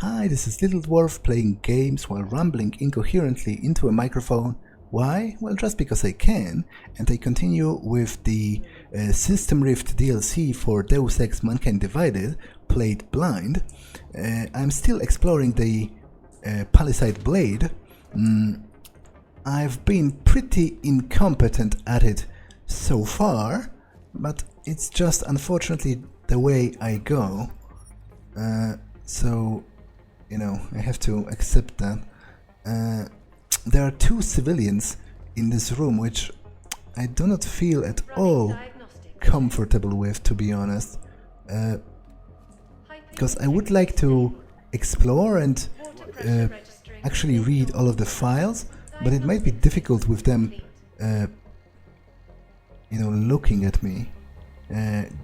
Hi, this is Little Dwarf playing games while rambling incoherently into a microphone. Why? Well, just because I can, and I continue with the System Rift DLC for Deus Ex Mankind Divided, played blind. I'm still exploring the Palisade blade. I've been pretty incompetent at it so far, but it's just unfortunately the way I go. So, you know, I have to accept that. There are two civilians in this room, which I do not feel at all comfortable with, to be honest. Because I would like to explore and actually read all of the files, but it might be difficult with them, you know, looking at me.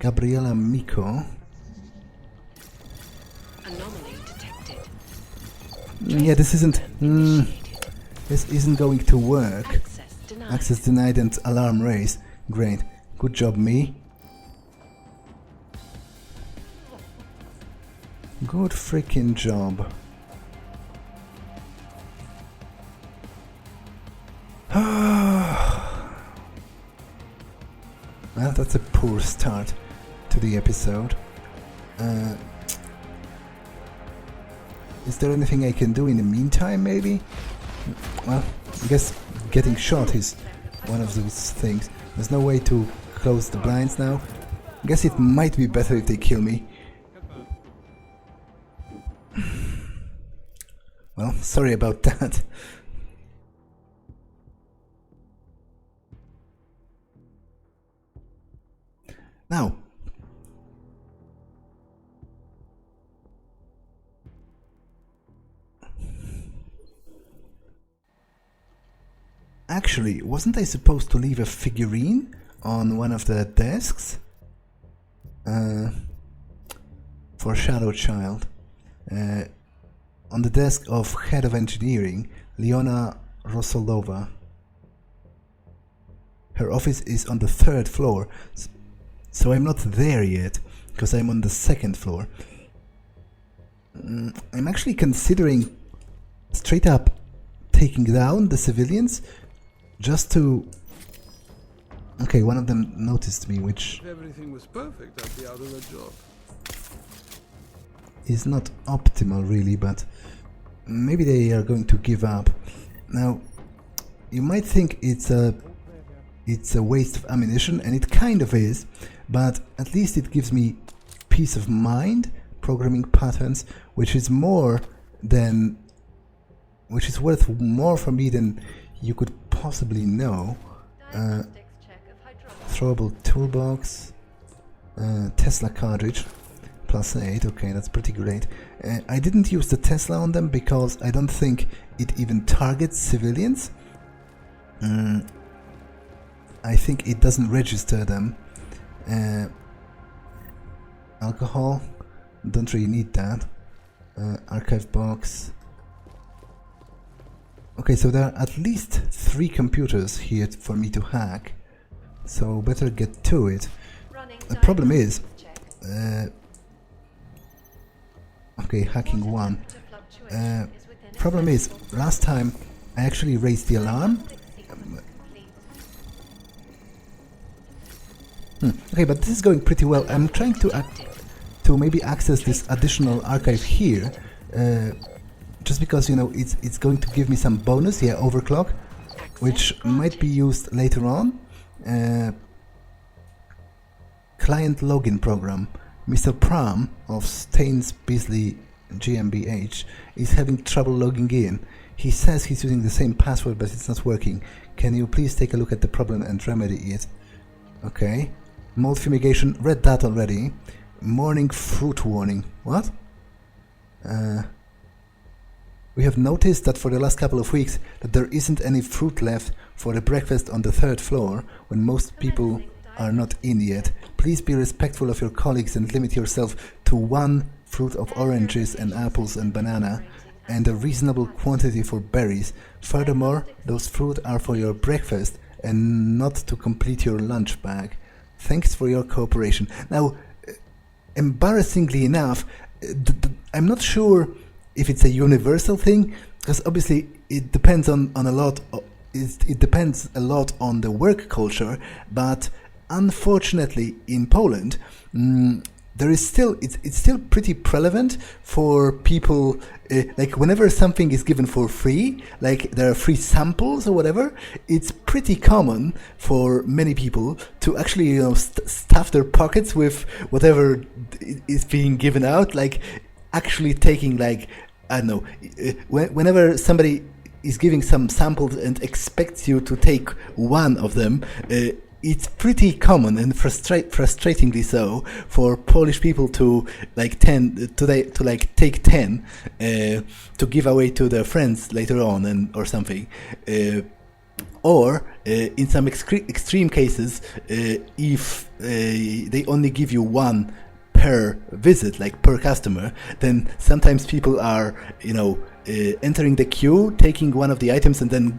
Gabriela Miko. Yeah, this isn't going to work. Access denied and alarm raised. Great. Good job, me. Good freaking job. Well, that's a poor start to the episode. Is there anything I can do in the meantime, maybe? Well, I guess getting shot is one of those things. There's no way to close the blinds now. I guess it might be better if they kill me. Well, sorry about that. Now, actually, wasn't I supposed to leave a figurine on one of the desks? For ShadowChild. On the desk of Head of Engineering, Leona Rosolova. Her office is on the 3rd floor, so I'm not there yet, because I'm on the 2nd floor. I'm actually considering straight up taking down the civilians, just to... Okay, one of them noticed me, which... If everything was perfect, I'd be out of a job. Is not optimal, really, but maybe they are going to give up. Now, you might think it's a waste of ammunition, and it kind of is, but at least it gives me peace of mind, programming patterns, which is worth more for me than you could possibly know. Throwable toolbox, Tesla cartridge, +8, okay, that's pretty great. I didn't use the Tesla on them because I don't think it even targets civilians. I think it doesn't register them. Alcohol, don't really need that. Archive box. Okay, so there are at least 3 computers here for me to hack, so better get to it. The problem is, okay, hacking 1. Problem is, last time I actually raised the alarm. Okay, but this is going pretty well. I'm trying to maybe access this additional archive here. Just because, you know, it's going to give me some bonus, yeah, overclock, which might be used later on. Client login program. Mr. Pram of Staines Beasley GmbH is having trouble logging in. He says he's using the same password, but it's not working. Can you please take a look at the problem and remedy it? Okay. Mold fumigation, read that already. Morning fruit warning. What? We have noticed that for the last couple of weeks that there isn't any fruit left for the breakfast on the 3rd floor when most people are not in yet. Please be respectful of your colleagues and limit yourself to 1 fruit of oranges and apples and banana and a reasonable quantity for berries. Furthermore, those fruit are for your breakfast and not to complete your lunch bag. Thanks for your cooperation. Now, embarrassingly enough, I'm not sure if it's a universal thing, because obviously it depends on a lot. It depends a lot on the work culture, but unfortunately in Poland, there is still it's still pretty prevalent for people. Like whenever something is given for free, like there are free samples or whatever, it's pretty common for many people to actually stuff their pockets with whatever is being given out. Like actually taking, like, I don't know, whenever somebody is giving some samples and expects you to take one of them, it's pretty common and frustratingly so for Polish people to like take 10 to give away to their friends later on or something. Or in some extreme cases, if they only give you one per visit, like per customer, then sometimes people are, entering the queue, taking one of the items, and then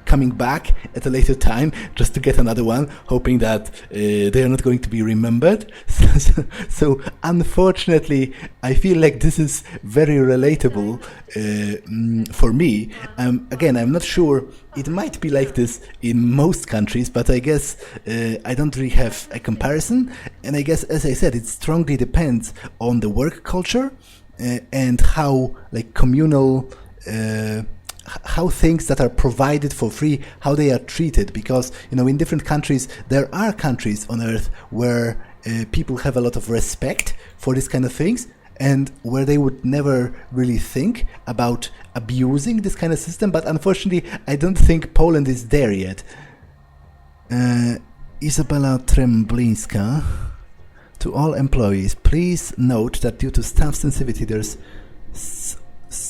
coming back at a later time just to get another one, hoping that they are not going to be remembered. So unfortunately, I feel like this is very relatable for me. Again, I'm not sure. It might be like this in most countries, but I guess I don't really have a comparison. And I guess, as I said, it strongly depends on the work culture and how, like, communal, how things that are provided for free, how they are treated. Because, in different countries, there are countries on earth where people have a lot of respect for this kind of things, and where they would never really think about abusing this kind of system. But unfortunately, I don't think Poland is there yet. Isabella Tremblińska. To all employees, please note that due to staff sensitivity, there's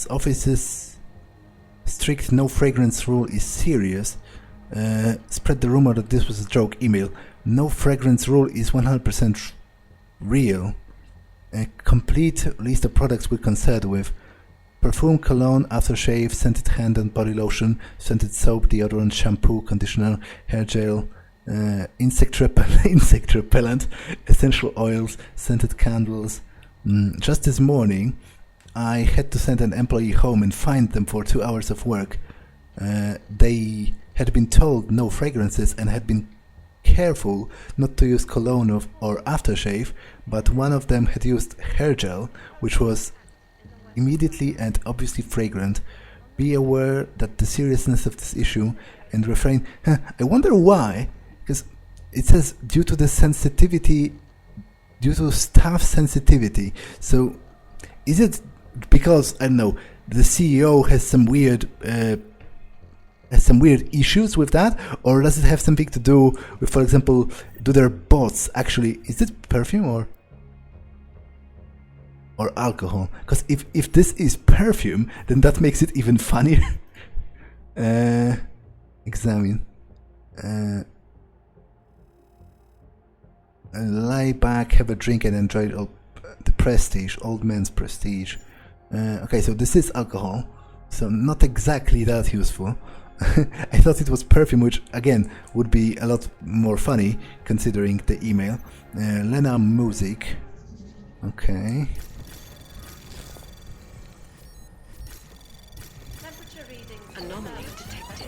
office's strict no fragrance rule is serious. Spread the rumor that this was a joke. Email. No fragrance rule is 100% real. A complete list of products we're concerned with: perfume, cologne, aftershave, scented hand and body lotion, scented soap, deodorant, shampoo, conditioner, hair gel, insect repellent, essential oils, scented candles. Just this morning, I had to send an employee home and find them for 2 hours of work. They had been told no fragrances and had been careful not to use cologne or aftershave, but one of them had used hair gel, which was immediately and obviously fragrant. Be aware that the seriousness of this issue and refrain. I wonder why, because it says due to staff sensitivity. So is it because, I don't know, the CEO has some weird issues with that, or does it have something to do with, for example, do their bots actually, is it perfume or alcohol? Because if this is perfume, then that makes it even funnier. Examine. Lie back, have a drink, and enjoy the prestige, old man's prestige. Okay, so this is alcohol, so not exactly that useful. I thought it was perfume, which again would be a lot more funny considering the email. Lena Music. Okay. Anomaly detected.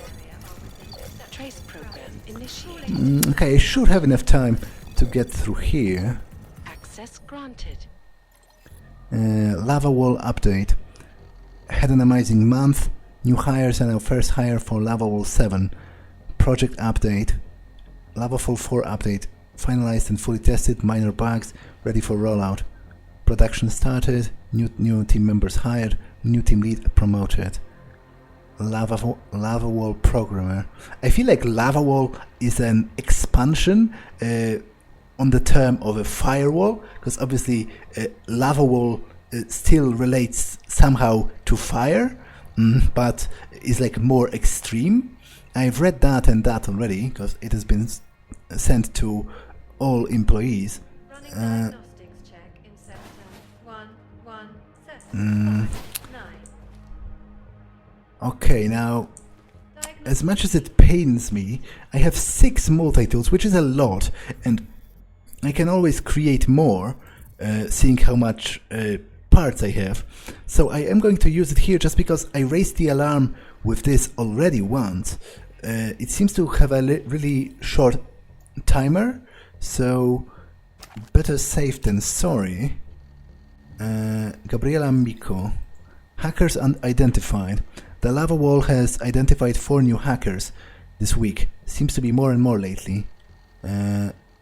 Trace program initiated. Okay, I should have enough time to get through here. Access granted. Lava Wall update. Had an amazing month. New hires and our first hire for Lava Wall 7. Project update. Lava Fall 4 update. Finalized and fully tested. Minor bugs. Ready for rollout. Production started. New team members hired. New team lead promoted. Lava Wall programmer. I feel like Lava Wall is an expansion on the term of a firewall, because obviously Lava Wall still relates somehow to fire, but is like more extreme. I've read that and that already, because it has been sent to all employees. Diagnostics check in sector 117. Okay, now, as much as it pains me, I have 6 multi-tools, which is a lot, and I can always create more, seeing how much parts I have. So I am going to use it here just because I raised the alarm with this already once. It seems to have a really short timer, so better safe than sorry. Gabriela Miko. Hackers unidentified. The lava wall has identified 4 new hackers this week. Seems to be more and more lately.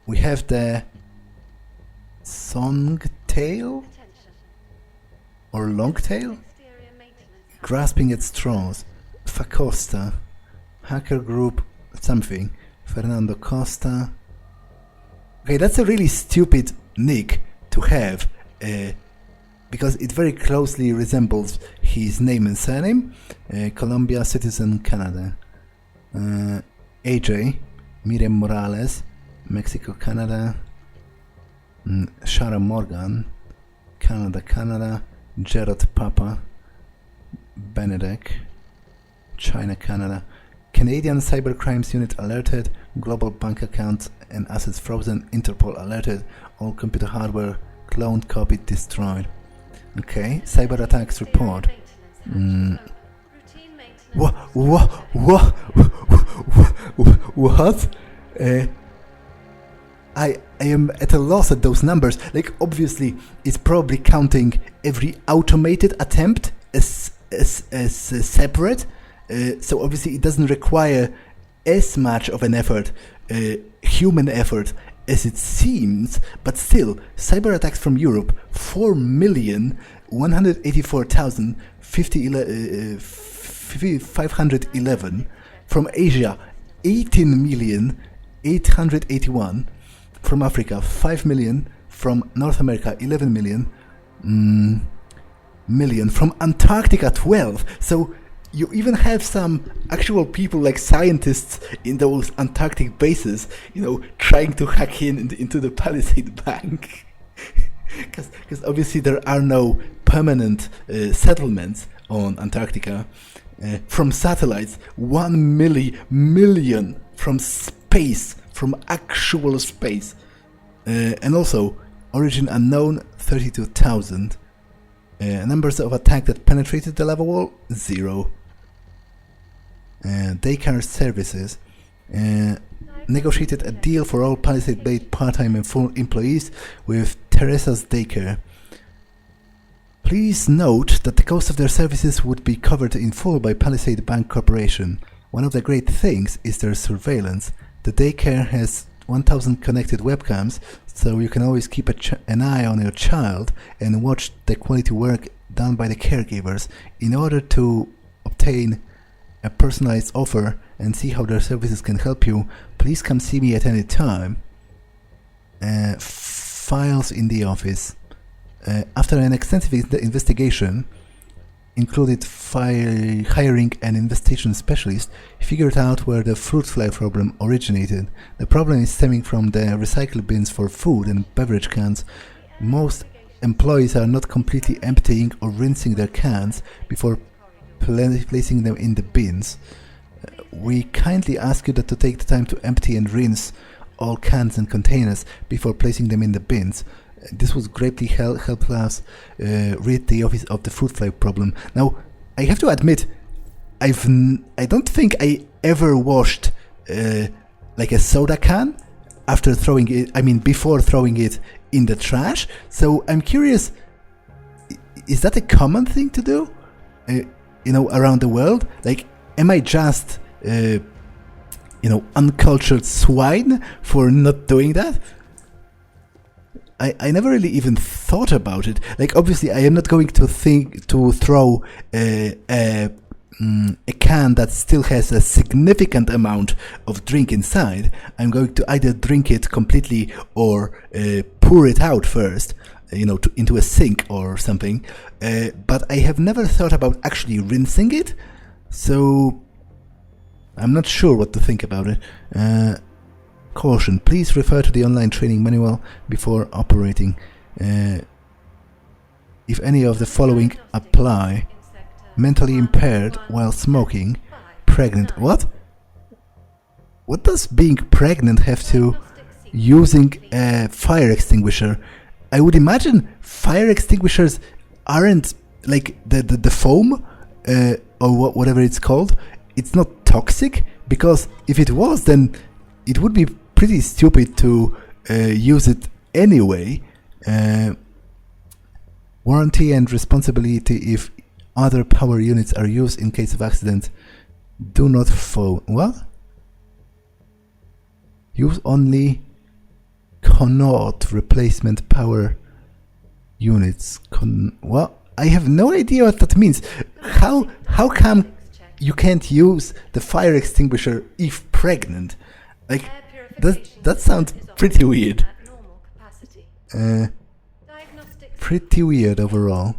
We have the Songtail or Longtail grasping at straws. Facosta, hacker group something. Fernando Costa. Okay, that's a really stupid nick to have, because it very closely resembles his name and surname. Colombia citizen, Canada. AJ, Miriam Morales, Mexico, Canada. Shara Morgan, Canada. Gerard Papa, Benedek, China, Canada. Canadian Cybercrimes Unit alerted, global bank accounts and assets frozen, Interpol alerted, all computer hardware cloned, copied, destroyed. Okay, cyber attacks report. What? I am at a loss at those numbers. Like, obviously, it's probably counting every automated attempt as separate. So obviously, it doesn't require as much of an effort, human effort, as it seems. But still, cyber attacks from Europe: 4,184,511. From Asia, 18,881. From Africa, 5 million. From North America, 11 million. From Antarctica, 12. So you even have some actual people, like scientists in those Antarctic bases, trying to hack into the Palisade bank. Because obviously there are no permanent settlements on Antarctica. From satellites, 1 million from space. From actual space. And also, origin unknown, 32,000. Numbers of attacks that penetrated the lava wall, 0. Daycare services. Negotiated a deal for all Palisade-based part-time and full employees with Teresa's Daycare. Please note that the cost of their services would be covered in full by Palisade Bank Corporation. One of the great things is their surveillance. The daycare has 1,000 connected webcams, so you can always keep an eye on your child and watch the quality work done by the caregivers. In order to obtain a personalized offer and see how their services can help you, please come see me at any time. Files in the office. After an extensive investigation, included hiring an investigation specialist, he figured out where the fruit fly problem originated. The problem is stemming from the recycle bins for food and beverage cans. Most employees are not completely emptying or rinsing their cans before placing them in the bins. We kindly ask you to take the time to empty and rinse all cans and containers before placing them in the bins. This would greatly help us rid the office of the fruit fly problem. Now, I have to admit, I don't think I ever washed like a soda can after throwing it. I mean, before throwing it in the trash. So I'm curious, is that a common thing to do? Around the world? Like, am I just uncultured swine for not doing that? I never really even thought about it. Like, obviously, I am not going to throw a can that still has a significant amount of drink inside. I'm going to either drink it completely or pour it out first, into a sink or something. But I have never thought about actually rinsing it, so I'm not sure what to think about it. Caution, please refer to the online training manual before operating. If any of the following apply: mentally impaired while smoking, pregnant. What does being pregnant have to using a fire extinguisher? I would imagine fire extinguishers aren't like the foam or whatever it's called. It's not toxic, because if it was, then it would be pretty stupid to use it anyway. Warranty and responsibility if other power units are used in case of accident. Do not what? Use only cannot replacement power units. Well, I have no idea what that means. How come you can't use the fire extinguisher if pregnant? Like that sounds pretty weird. Pretty weird overall.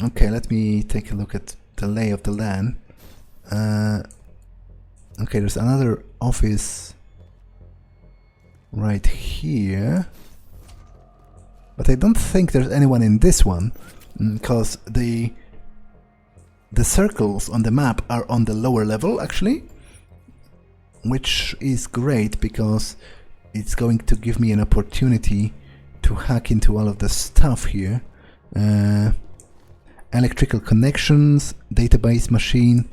Okay, let me take a look at the lay of the land. Okay, there's another office right here, but I don't think there's anyone in this one, because the circles on the map are on the lower level actually, which is great because it's going to give me an opportunity to hack into all of the stuff here. Electrical connections, database machine,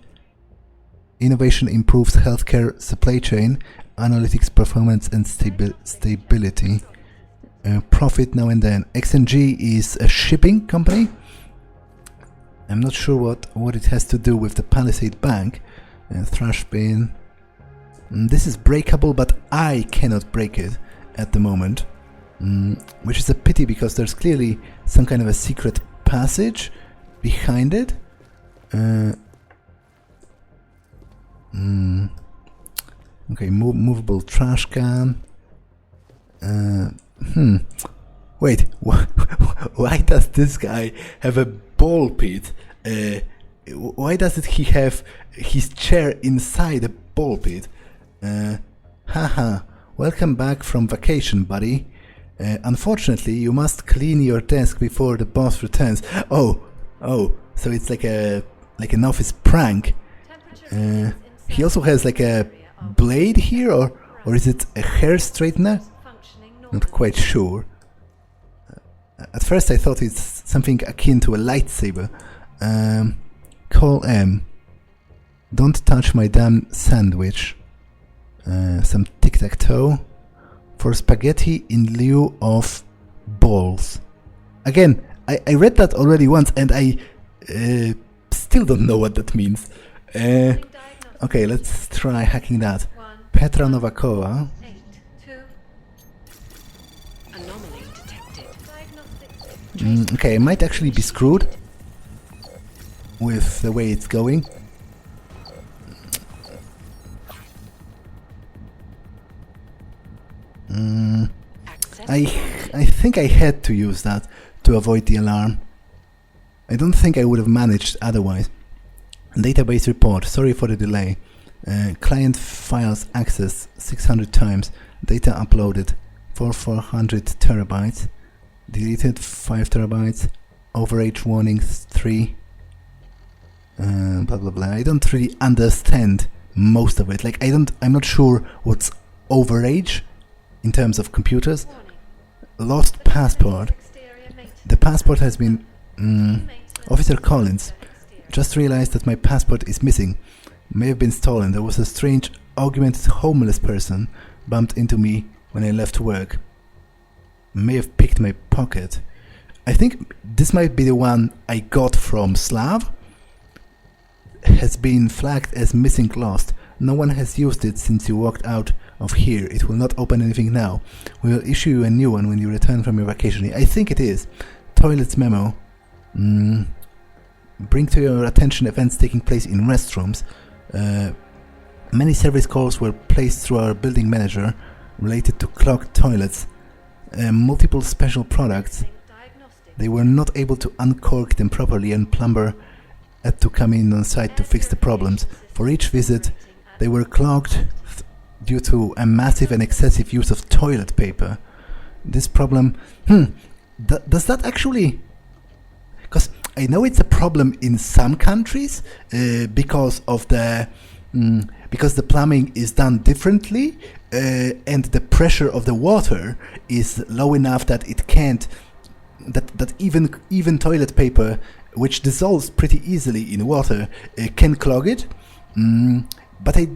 innovation improves healthcare supply chain, analytics performance and stability. Profit now and then. XNG is a shipping company. I'm not sure what it has to do with the Palisade Bank. Trash bin. This is breakable, but I cannot break it at the moment, which is a pity because there's clearly some kind of a secret passage behind it. Okay, movable trash can. Wait, why does this guy have a ball pit? Why doesn't he have his chair inside a ball pit? Haha, welcome back from vacation, buddy. Unfortunately, you must clean your desk before the boss returns. Oh, so it's like an office prank. He also has like a blade here, or is it a hair straightener? Not quite sure. At first I thought it's something akin to a lightsaber. Call M. Don't touch my damn sandwich. Some tic-tac-toe. For spaghetti in lieu of balls. Again, I read that already once and I still don't know what that means. Okay, let's try hacking that. Petra Novakova. Anomaly detected. Okay, I might actually be screwed with the way it's going. I think I had to use that to avoid the alarm. I don't think I would have managed otherwise. Database report, sorry for the delay. Client files accessed 600 times. Data uploaded 400 terabytes. Deleted 5 terabytes. Overage warnings 3. Blah blah blah. I don't really understand most of it. Like I'm not sure what's overage in terms of computers. Lost passport. The passport has been... Officer Collins. Just realized that my passport is missing. May have been stolen. There was a strange, augmented homeless person bumped into me when I left work. May have picked my pocket. I think this might be the one I got from Slaw. Has been flagged as missing lost. No one has used it since you walked out of here. It will not open anything now. We will issue you a new one when you return from your vacation. I think it is. Toilets memo. Bring to your attention events taking place in restrooms. Many service calls were placed through our building manager related to clogged toilets. Multiple special products. They were not able to uncork them properly and plumber had to come in on site to fix the problems. For each visit, they were clogged due to a massive and excessive use of toilet paper. This problem... does that actually... Because I know it's a problem in some countries because of the... because the plumbing is done differently. and the pressure of the water is low enough that it can't, that even toilet paper, which dissolves pretty easily in water, can clog it. But I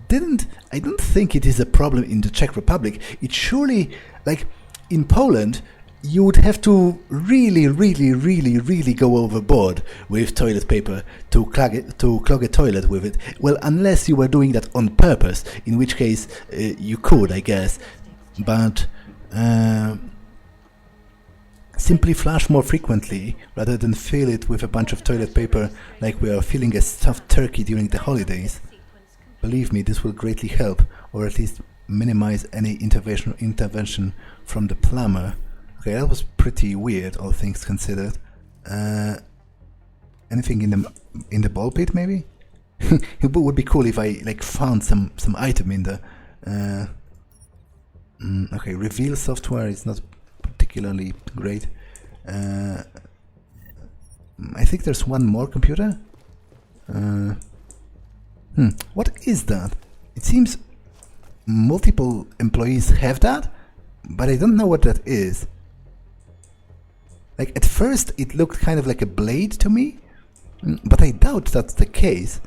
don't think it is a problem in the Czech Republic. It surely, like in Poland, you would have to really go overboard with toilet paper to clog a toilet with it. Well, unless you were doing that on purpose, in which case you could, I guess. But simply flush more frequently rather than fill it with a bunch of toilet paper like we are filling a stuffed turkey during the holidays. Believe me, this will greatly help, or at least minimize any intervention from the plumber. Okay, that was pretty weird, all things considered. Anything in the ball pit, maybe? It would be cool if I like found some item in the. Okay, reveal software is not particularly great. I think there's one more computer. What is that? It seems multiple employees have that, but I don't know what that is. Like, at first it looked kind of like a blade to me, but I doubt that's the case.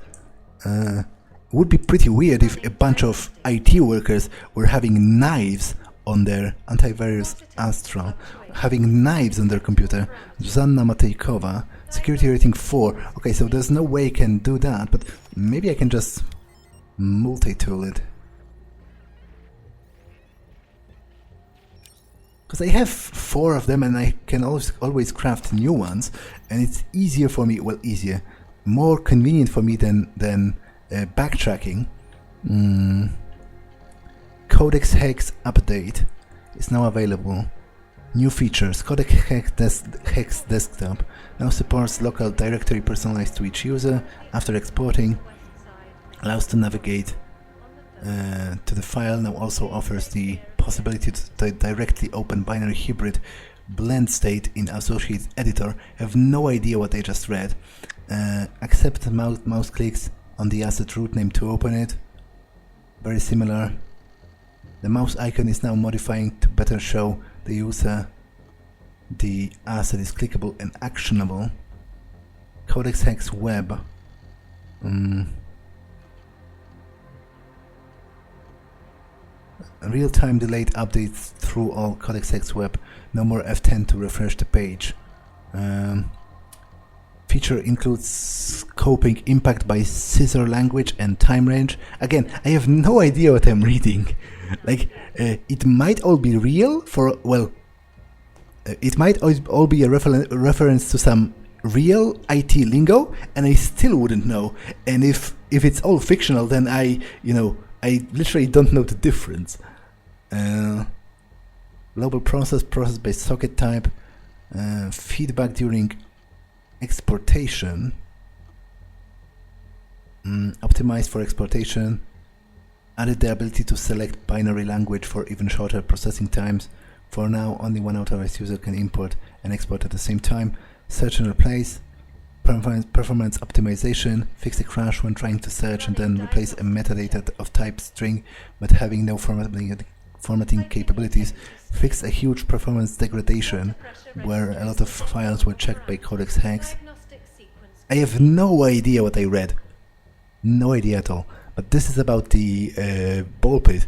It would be pretty weird if a bunch of IT workers were having knives on their antivirus Astral, having knives on their computer. Zuzanna Matejkova, security rating 4. Okay, so there's no way I can do that, but maybe I can just multi-tool it. Because I have 4 of them and I can always craft new ones, and it's easier for me, well, easier, more convenient for me than backtracking. Codex Hex update is now available. New features. Codex Hex desktop now supports local directory personalized to each user. After exporting, allows to navigate to the file. Now also offers the possibility to directly open binary hybrid blend state in associated editor. I have no idea what I just read. Accept mouse clicks on the asset root name to open it. Very similar. The mouse icon is now modifying to better show the user the asset is clickable and actionable. Codex Hex web. Real-time delayed updates through all Codex Hex web. No more F10 to refresh the page. Feature includes scoping impact by scissor language and time range. Again, I have no idea what I'm reading. Like, it might all be real for, well, it might all be a reference to some real IT lingo, and I still wouldn't know. And if it's all fictional, then I literally don't know the difference. Global process by socket type, feedback during exportation, optimized for exportation, added the ability to select binary language for even shorter processing times. For now, only one authorized user can import and export at the same time. Search and replace, performance optimization, fix a crash when trying to search and then replace a metadata of type string but having no formatting capabilities, fix a huge performance degradation where a lot of files were checked by Codex Hex. I have no idea what I read. No idea at all. But this is about the ball pit.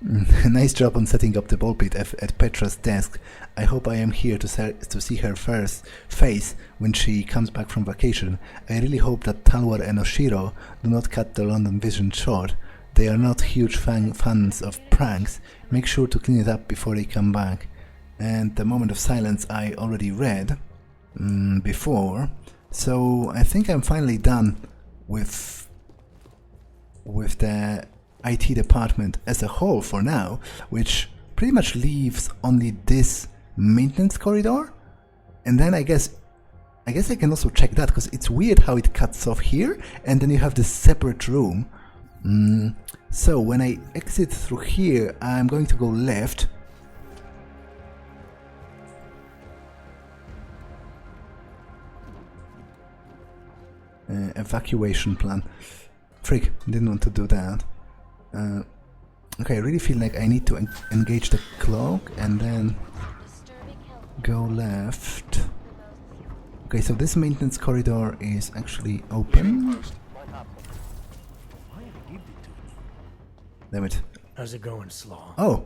Nice job on setting up the ball pit at Petra's desk. I hope I am here to see her first face when she comes back from vacation. I really hope that Talwar and Oshiro do not cut the London Vision short. They are not huge fans of pranks. Make sure to clean it up before they come back. And the moment of silence I already read before. So I think I'm finally done with the IT department as a whole for now, which pretty much leaves only this maintenance corridor. And then I guess I can also check that, because it's weird how it cuts off here and then you have this separate room. So when I exit through here, I'm going to go left. Evacuation plan. Frick, didn't want to do that. Okay, I really feel like I need to engage the clock and then go left. Okay, so this maintenance corridor is actually open. Damn it. How's it going, Slaw? Oh,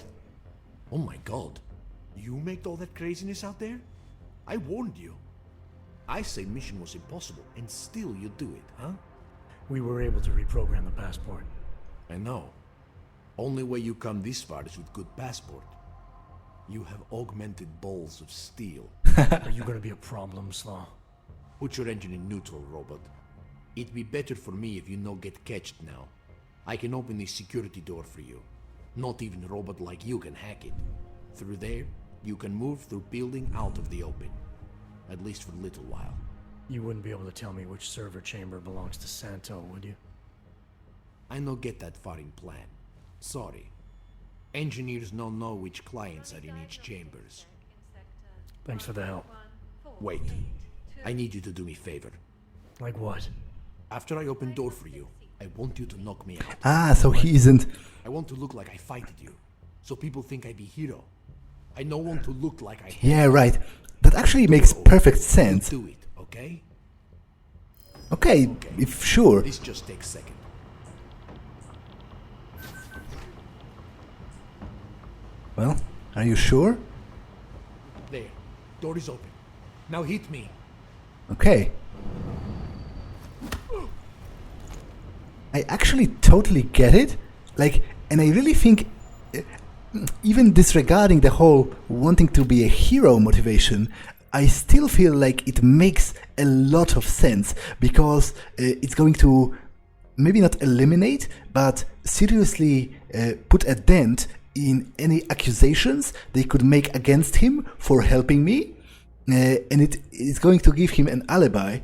Oh my god. You made all that craziness out there? I warned you. I said mission was impossible, and still you do it, huh? We were able to reprogram the passport. I know. Only way you come this far is with good passport. You have augmented balls of steel. Are you gonna be a problem, Slaw? Put your engine in neutral, robot. It'd be better for me if you no get catched now. I can open this security door for you. Not even a robot like you can hack it. Through there, you can move through building out of the open. At least for a little while. You wouldn't be able to tell me which server chamber belongs to Santo, would you? I no get that far in plan. Sorry. Engineers no know which clients are in each chambers. Thanks for the help. Wait. I need you to do me a favor. Like what? After I open door for you, I want you to knock me out. ah, so he isn't. I want to look like I fighted you. So people think I be hero. I don't want to look like I Yeah, right. That actually makes perfect sense. do it, okay? Okay, if sure. This just takes a second. Well, are you sure? There. Door is open. Now hit me. Okay. I actually totally get it. Like, and I really think, even disregarding the whole wanting to be a hero motivation, I still feel like it makes a lot of sense because it's going to maybe not eliminate, but seriously put a dent in any accusations they could make against him for helping me. And it is going to give him an alibi,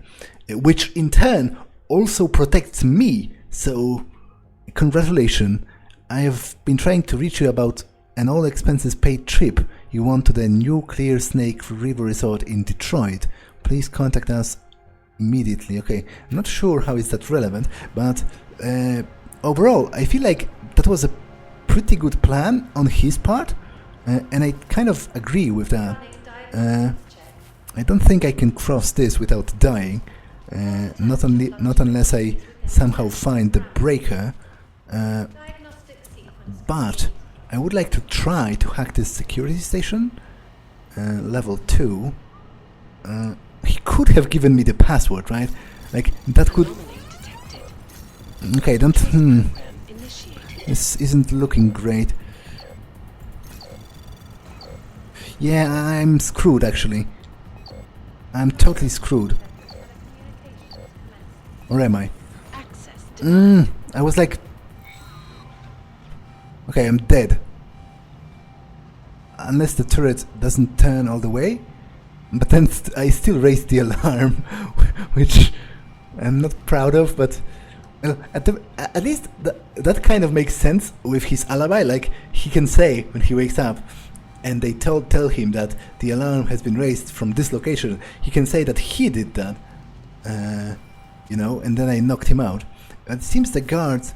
which in turn also protects me. So, congratulations. I have been trying to reach you about an all expenses paid trip you want to the Nuclear Snake River Resort in Detroit. Please contact us immediately. Okay, I'm not sure how is that relevant, but overall, I feel like that was a pretty good plan on his part, and I kind of agree with that. I don't think I can cross this without dying, not unless I somehow find the breaker, but I would like to try to hack this security station, level 2. He could have given me the password, right? Like, that could... Anomaly detected. Okay, don't... Initiated. This isn't looking great. Yeah, I'm screwed, actually. I'm totally screwed. Or am I? Access denied. I was like... Okay, I'm dead. Unless the turret doesn't turn all the way. But then I still raised the alarm, which I'm not proud of, but... Well, at least that kind of makes sense with his alibi. Like, he can say when he wakes up, and they tell him that the alarm has been raised from this location, he can say that he did that. You know, and then I knocked him out. It seems the guards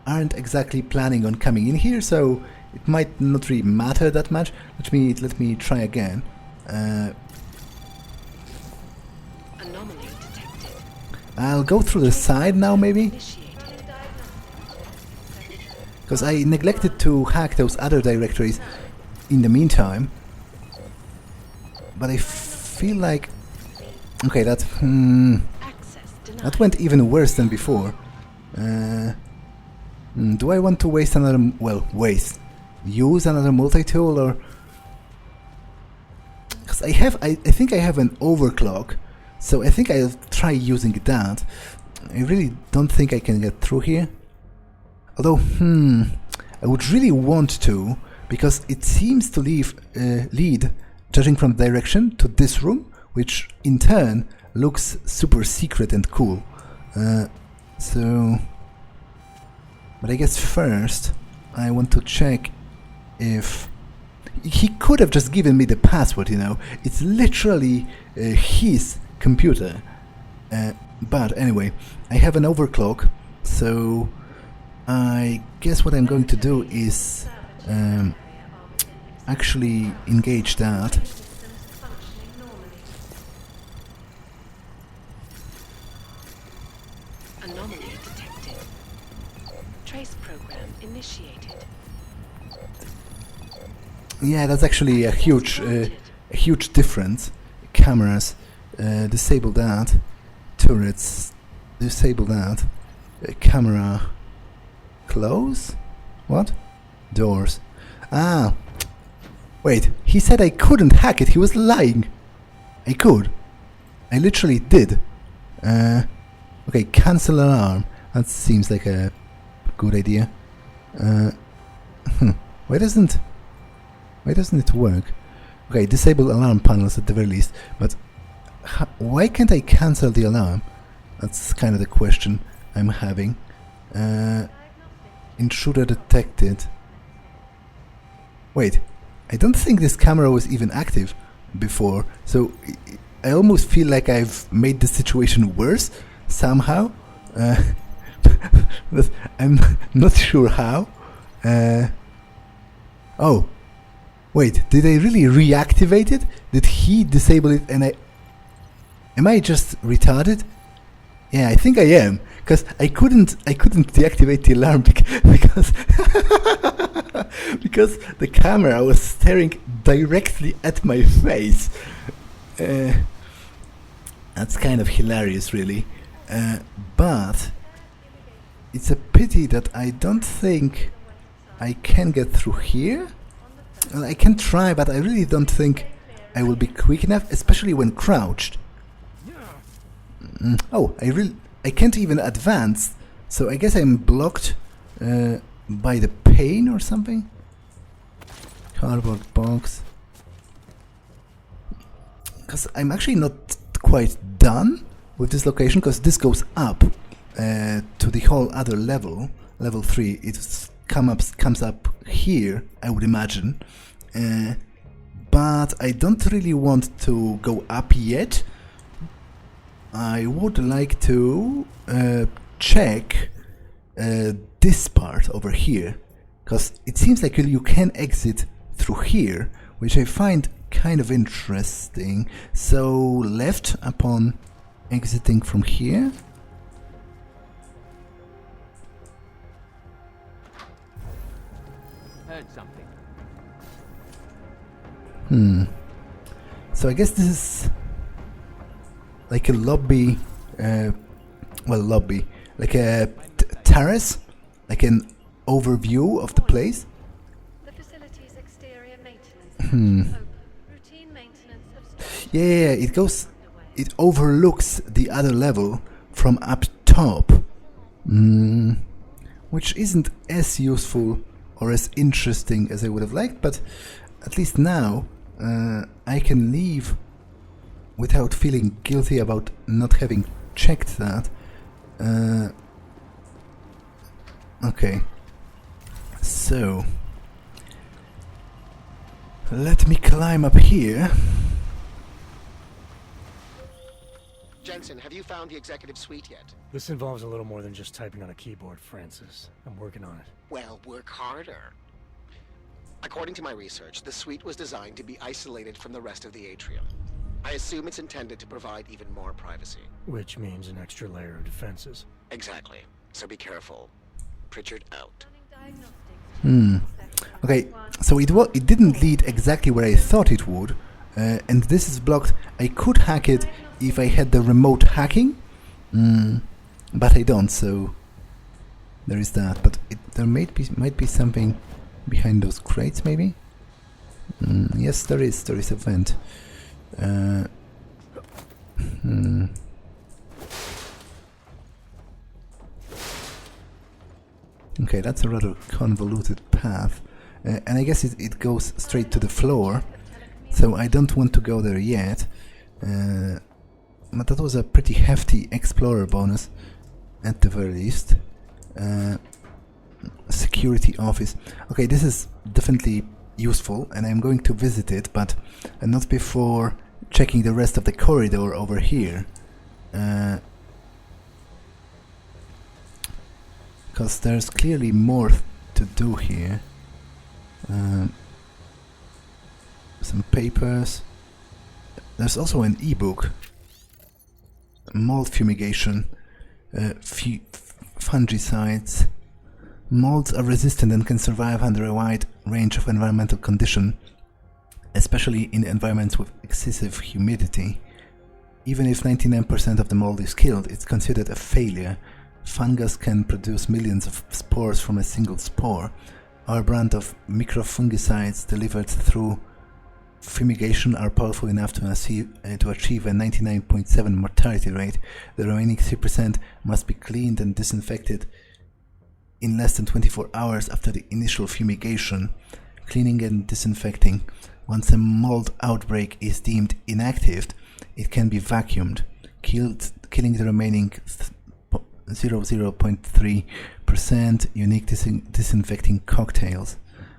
aren't exactly planning on coming in here, so it might not really matter that much. Let me try again. Anomaly detected. I'll go through the side now, maybe, Initiated. because I neglected to hack those other directories in the meantime. But I feel like... Okay, that... Access denied. that went even worse than before. Do I want to waste another... Well, use another multi-tool, or... Because I think I have an overclock, so I think I'll try using that. I really don't think I can get through here. Although, I would really want to, because it seems to lead, judging from the direction, to this room, which in turn looks super secret and cool. But I guess first I want to check if he could have just given me the password, you know. It's literally his computer. But anyway, I have an overclock, so I guess what I'm going to do is actually engage that. Systems functioning normally. Anomaly detected. Trace program initiated. Yeah, that's actually a huge difference. Cameras, disable that. Turrets, disable that. Camera, close. What? Doors. Ah, wait. He said I couldn't hack it. He was lying. I could. I literally did. Okay, cancel alarm. That seems like a good idea. Why doesn't it work? Okay, disable alarm panels at the very least, but why can't I cancel the alarm? That's kind of the question I'm having. Intruder detected. Wait, I don't think this camera was even active before, so I almost feel like I've made the situation worse somehow. But I'm not sure how. Oh, wait, did I really reactivate it? Did he disable it and am I just retarded? Yeah, I think I am, because I couldn't deactivate the alarm because because the camera was staring directly at my face. That's kind of hilarious, really. But it's a pity that I don't think I can get through here. Well, I can try, but I really don't think I will be quick enough, especially when crouched. Oh, I can't even advance, so I guess I'm blocked by the pane or something. Cardboard box. Because I'm actually not quite done with this location, because this goes up to the whole other level, level 3. It comes up here, I would imagine. But I don't really want to go up yet. I would like to check this part over here, because it seems like you can exit through here, which I find kind of interesting. So left upon exiting from here. Heard something. So I guess this is like a lobby, like a terrace, like an overview of the place. The facility's exterior maintenance is open. Routine maintenance of storage Yeah, it overlooks the other level from up top, which isn't as useful or as interesting as I would have liked, but at least now I can leave without feeling guilty about not having checked that. Okay, so let me climb up here. Jensen, have you found the executive suite yet? This involves a little more than just typing on a keyboard, Francis. I'm working on it. Well, work harder. According to my research, the suite was designed to be isolated from the rest of the atrium. I assume it's intended to provide even more privacy. Which means an extra layer of defenses. Exactly. So be careful. Pritchard out. Okay, so it didn't lead exactly where I thought it would, and this is blocked. I could hack it if I had the remote hacking, but I don't, so there is that. But there might be something behind those crates, maybe? Yes, there is a vent. Okay, that's a rather convoluted path, and I guess it goes straight to the floor, so I don't want to go there yet. But that was a pretty hefty explorer bonus, at the very least. Security office. Okay, this is definitely useful, and I'm going to visit it, but not before checking the rest of the corridor over here. because there's clearly more to do here. Some papers. There's also an ebook. Mold fumigation. Fungicides. Molds are resistant and can survive under a wide range of environmental conditions, especially in environments with excessive humidity. Even if 99% of the mold is killed, it's considered a failure. Fungus can produce millions of spores from a single spore. Our brand of microfungicides delivered through fumigation are powerful enough to achieve a 99.7 mortality rate. The remaining 3% must be cleaned and disinfected in less than 24 hours after the initial fumigation. Cleaning and disinfecting. Once a mold outbreak is deemed inactive, it can be vacuumed, killing the remaining 0.3% unique disinfecting cocktails.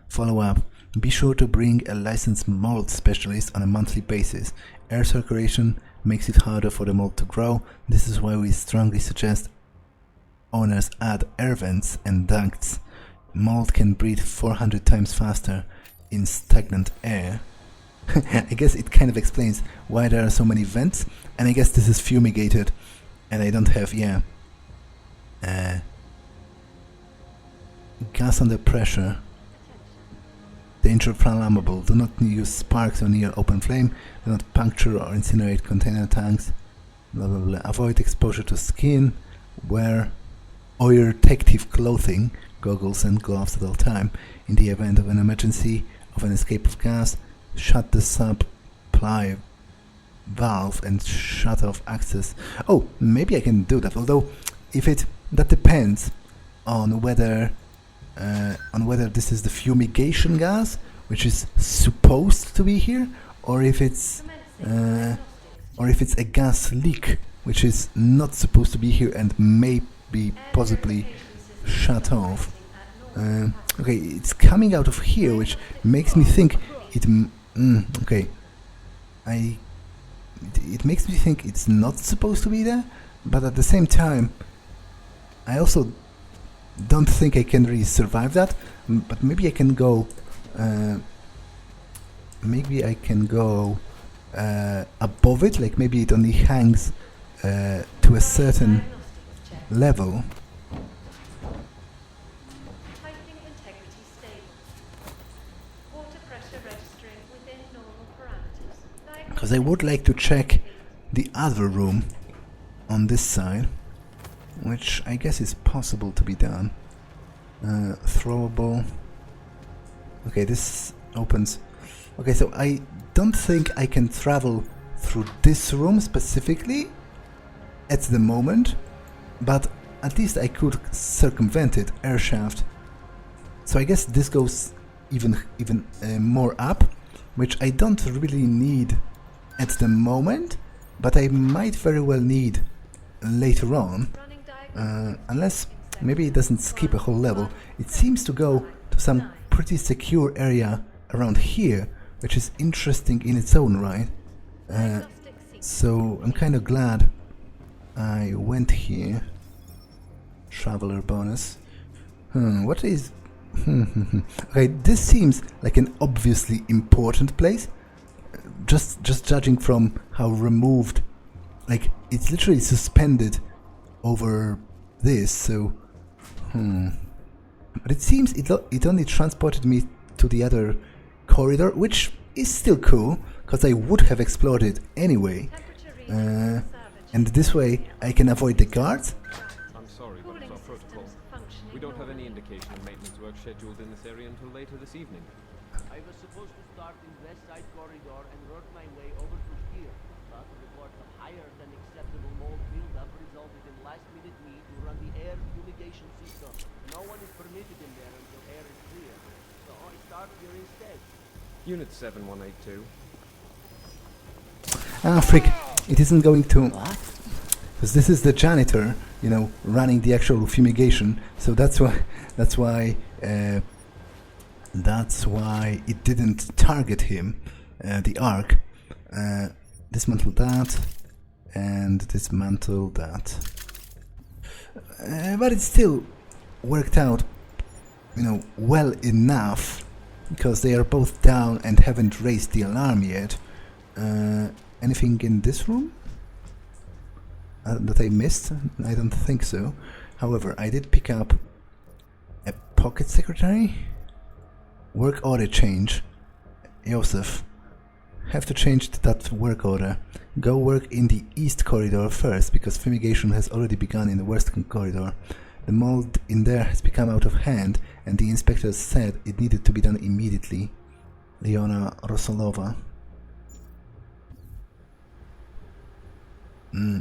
Follow up. Be sure to bring a licensed mold specialist on a monthly basis. Air circulation makes it harder for the mold to grow. This is why we strongly suggest owners add air vents and ducts. Mold can breathe 400 times faster in stagnant air. I guess it kind of explains why there are so many vents, and I guess this is fumigated, and I don't have, gas under pressure. Danger flammable. Do not use sparks or near open flame. Do not puncture or incinerate container tanks. Blah blah blah. Avoid exposure to skin. Wear oil protective clothing, goggles and gloves at all time. In the event of an emergency of an escape of gas, shut the supply valve and shut off access. Oh, maybe I can do that. Although, that depends on whether this is the fumigation gas, which is supposed to be here, or if it's a gas leak, which is not supposed to be here and may be possibly shut off. Okay, it's coming out of here, which makes me think it. It makes me think it's not supposed to be there, but at the same time, I also don't think I can really survive that. But maybe I can go. Above it, like maybe it only hangs to a certain level. Piping integrity stable. Water pressure registering within normal parameters. Because I would like to check the other room on this side, which I guess is possible to be done. Throwable. Okay, this opens. Okay, so I don't think I can travel through this room specifically at the moment, but at least I could circumvent it, air shaft. So I guess this goes even more up, which I don't really need at the moment, but I might very well need later on, unless maybe it doesn't skip a whole level. It seems to go to some pretty secure area around here, which is interesting in its own right. So I'm kind of glad I went here. Traveler bonus. What is... Okay, this seems like an obviously important place. Just judging from how removed, like it's literally suspended over this. So, but it seems it only transported me to the other corridor, which is still cool because I would have explored it anyway. And this way I can avoid the guards. I'm sorry, but it's our protocol. We don't have any indication of maintenance work scheduled in this area until later this evening. I was supposed to start in West Side Corridor and work my way over to here, but reports of higher than acceptable mold buildup resulted in last-minute need to run the air fumigation system. No one is permitted in there until air is clear, so I start here instead. Unit 7182. Ah, frick! It isn't going to... Because this is the janitor, you know, running the actual fumigation. So that's why it didn't target him, the arc. Dismantle that, and dismantle that. But it's still worked out, you know, well enough, because they are both down and haven't raised the alarm yet. Anything in this room that I missed? I don't think so. However, I did pick up a pocket secretary. Work order change. Joseph, have to change that work order. Go work in the east corridor first, because fumigation has already begun in the west corridor. The mold in there has become out of hand, and the inspector said it needed to be done immediately. Leona Rosolova.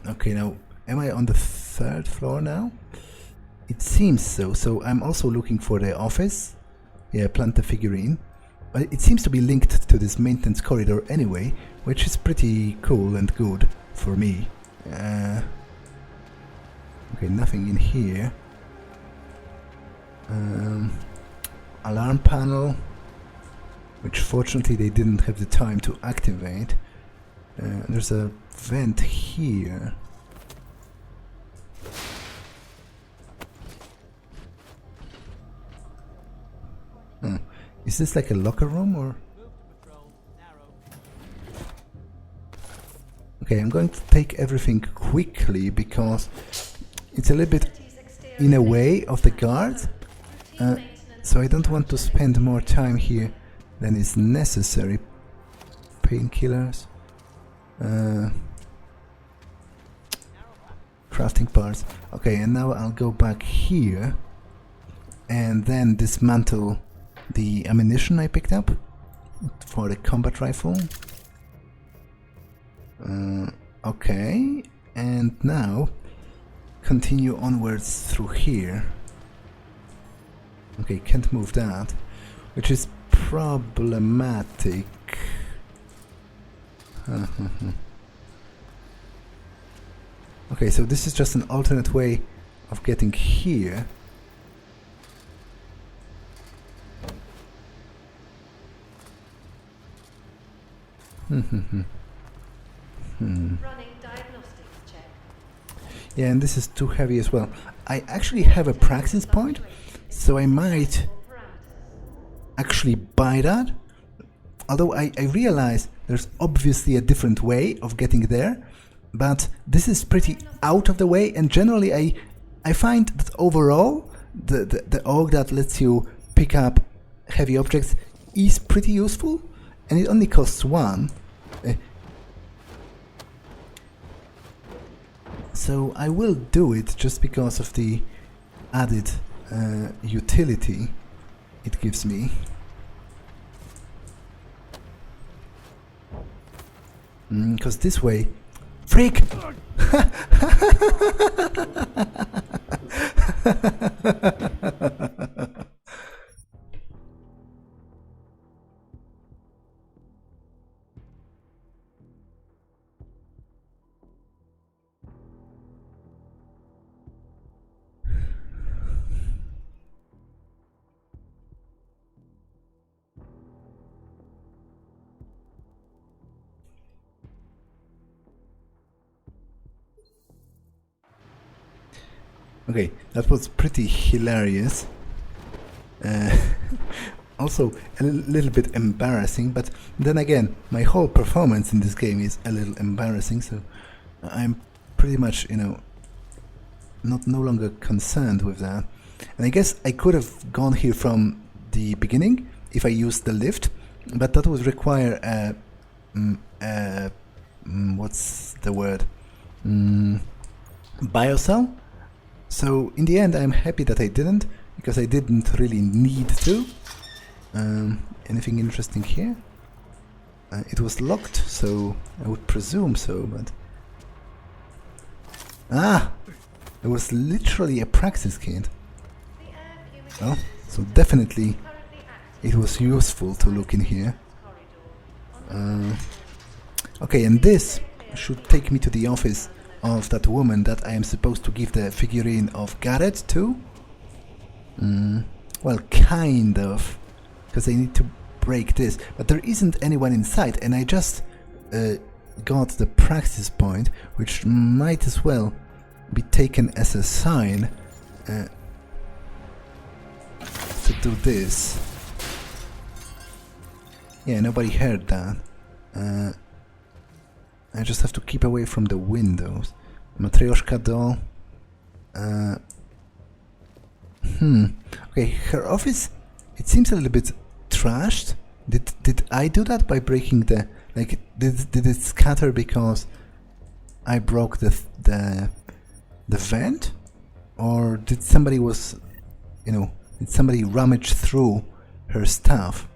Okay, now, am I on the 3rd floor now? It seems so, so I'm also looking for the office. Yeah, plant the figurine. But it seems to be linked to this maintenance corridor anyway, which is pretty cool and good for me. Okay, nothing in here. Alarm panel, which fortunately they didn't have the time to activate. There's a vent here. Is this like a locker room or? Okay, I'm going to take everything quickly because it's a little bit in a way of the guards, so I don't want to spend more time here than is necessary. Painkillers, crafting parts. Okay, and now I'll go back here and then dismantle the ammunition I picked up for the combat rifle. Okay, and now continue onwards through here. Okay, can't move that, which is problematic. Okay, so this is just an alternate way of getting here. Running diagnostics check. Yeah, and this is too heavy as well. I actually have a praxis point, so I might actually buy that. Although I realize there's obviously a different way of getting there, but this is pretty out of the way, and generally I find that overall the org that lets you pick up heavy objects is pretty useful, and it only costs 1. So I will do it just because of the added utility it gives me. Because this way... Freak! Okay, that was pretty hilarious. Also a little bit embarrassing, but then again, my whole performance in this game is a little embarrassing, so I'm pretty much, you know, no longer concerned with that. And I guess I could have gone here from the beginning if I used the lift, but that would require what's the word? Biocell? So in the end I'm happy that I didn't, because I didn't really need to. Anything interesting here? It was locked, so I would presume so, but... Ah! There was literally a praxis kit. Oh, so definitely it was useful to look in here. Okay, and this should take me to the office of that woman that I am supposed to give the figurine of Garrett to. Well, kind of, because I need to break this, but there isn't anyone inside, and I just got the praxis point, which might as well be taken as a sign. to do this. Yeah, nobody heard that. I just have to keep away from the windows. Matryoshka doll. Okay, her office, it seems a little bit trashed. Did I do that by breaking the... Like, did it scatter because I broke the vent? Or did somebody did somebody rummage through her stuff?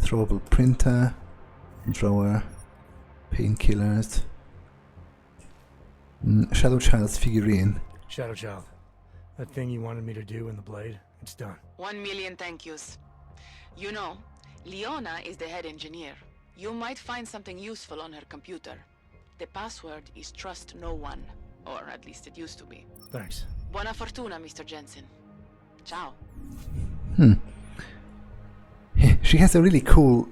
Throwable printer, drawer, painkillers, ShadowChild's figurine. ShadowChild, that thing you wanted me to do in the blade, it's done. 1 million thank yous. You know, Leona is the head engineer. You might find something useful on her computer. The password is trust no one, or at least it used to be. Thanks. Buona fortuna, Mr. Jensen. Ciao. She has a really cool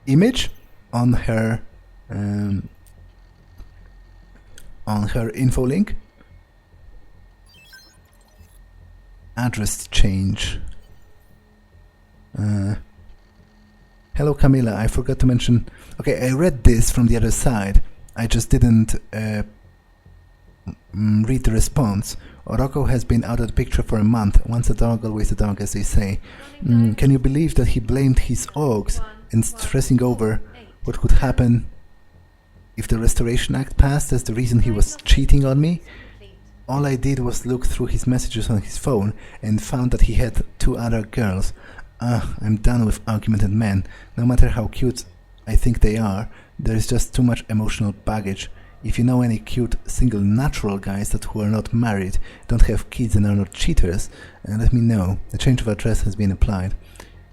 image on her info link. Address change. Hello Camilla, I forgot to mention... Okay, I read this from the other side. I just didn't read the response. Rocco has been out of the picture for a month. Once a dog, always a dog, as they say. Can you believe that he blamed his orgs and stressing over what could happen if the Restoration Act passed as the reason he was cheating on me? All I did was look through his messages on his phone and found that he had 2 other girls. I'm done with argumented men. No matter how cute I think they are, there is just too much emotional baggage. If you know any cute single natural guys who are not married, don't have kids and are not cheaters, let me know. The change of address has been applied.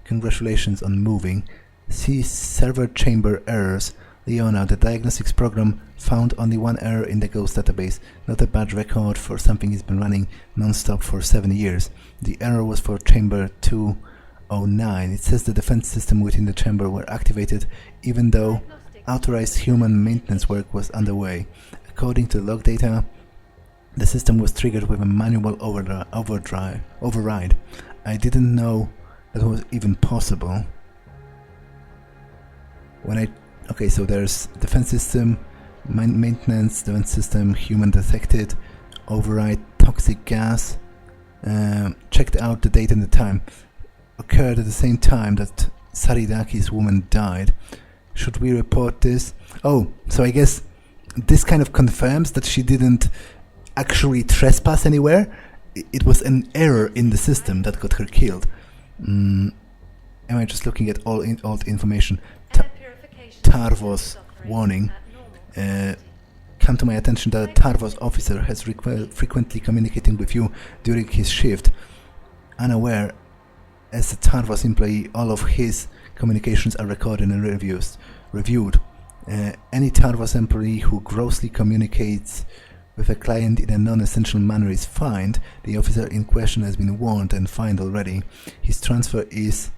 Congratulations on moving. See server chamber errors. Leona, the diagnostics program found only 1 error in the ghost database. Not a bad record for something it's been running non-stop for 7 years. The error was for chamber 209. It says the defense system within the chamber were activated even though authorized human maintenance work was underway. According to the log data, the system was triggered with a manual override. I didn't know that was even possible. Okay, so there's defense system, maintenance, defense system, human detected, override, toxic gas. Checked out the date and the time. Occurred at the same time that Saridaki's woman died. Should we report this? Oh, so I guess this kind of confirms that she didn't actually trespass anywhere. It was an error in the system that got her killed. Am I just looking at all the information? Tarvos warning. Come to my attention that a Tarvos officer has frequently communicating with you during his shift. Unaware, as a Tarvos employee, all of his communications are recorded and reviewed. Any Tarvos employee who grossly communicates with a client in a non-essential manner is fined. The officer in question has been warned and fined already. His transfer is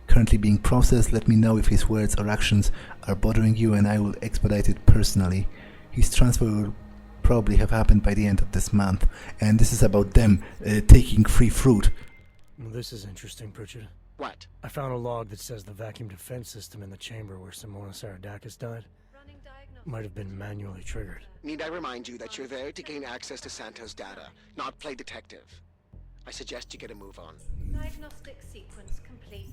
currently being processed. Let me know if his words or actions are bothering you and I will expedite it personally. His transfer will probably have happened by the end of this month. And this is about them taking free fruit. Well, this is interesting, Pritchard. What? I found a log that says the vacuum defense system in the chamber where Simona Saradakis died might have been manually triggered. Need I remind you that you're there to gain access to Santos data, not play detective. I suggest you get a move on. Diagnostic sequence complete.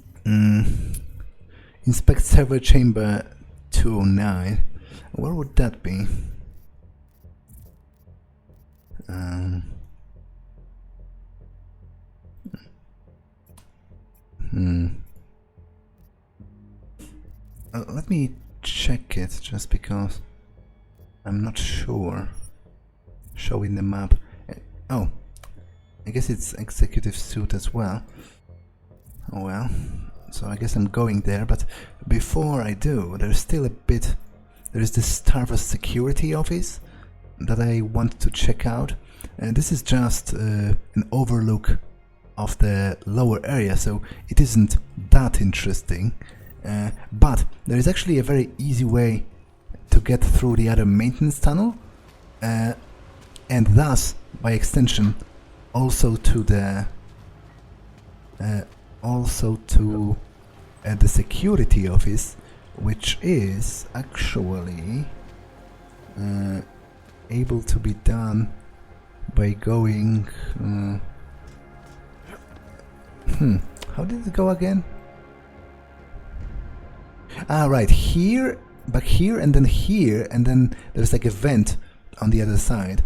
Inspect server chamber 209. Where would that be? Let me check it just because I'm not sure. Showing the map. Oh, I guess it's executive suite as well. Oh well, so I guess I'm going there, but before I do, there's still a bit... There's this Tarvos security office that I want to check out. And this is just an overlook of the lower area, so it isn't that interesting. But there is actually a very easy way to get through the other maintenance tunnel, and thus, by extension, also to the the security office, which is actually able to be done by going. How did it go again? Ah, right, here, back here, and then there's like a vent on the other side.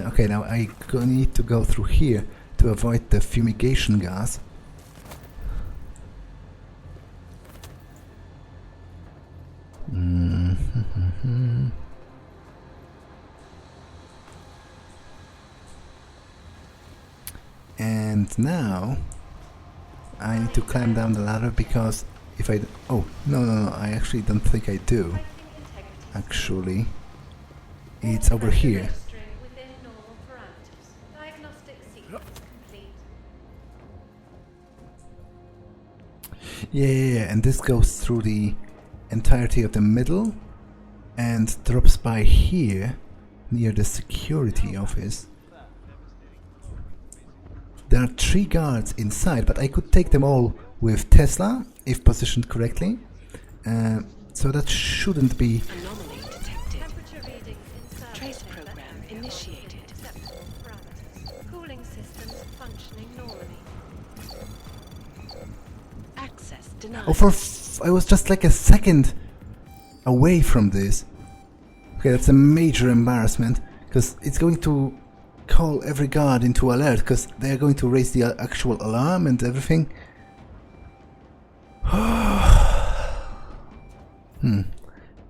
Okay, now I need to go through here to avoid the fumigation gas. And now I need to climb down the ladder because if I... Oh, no, I actually don't think I do. Actually, it's over here. Yeah, and this goes through the entirety of the middle and drops by here near the security office. There are 3 guards inside, but I could take them all with Tesla if positioned correctly. So that shouldn't be... Anomaly detected. Trace program initiated. Cooling systems functioning normally. Access denied. Oh, I was just like a second away from this. Okay, that's a major embarrassment, because it's going to call every guard into alert, because they're going to raise the actual alarm and everything. How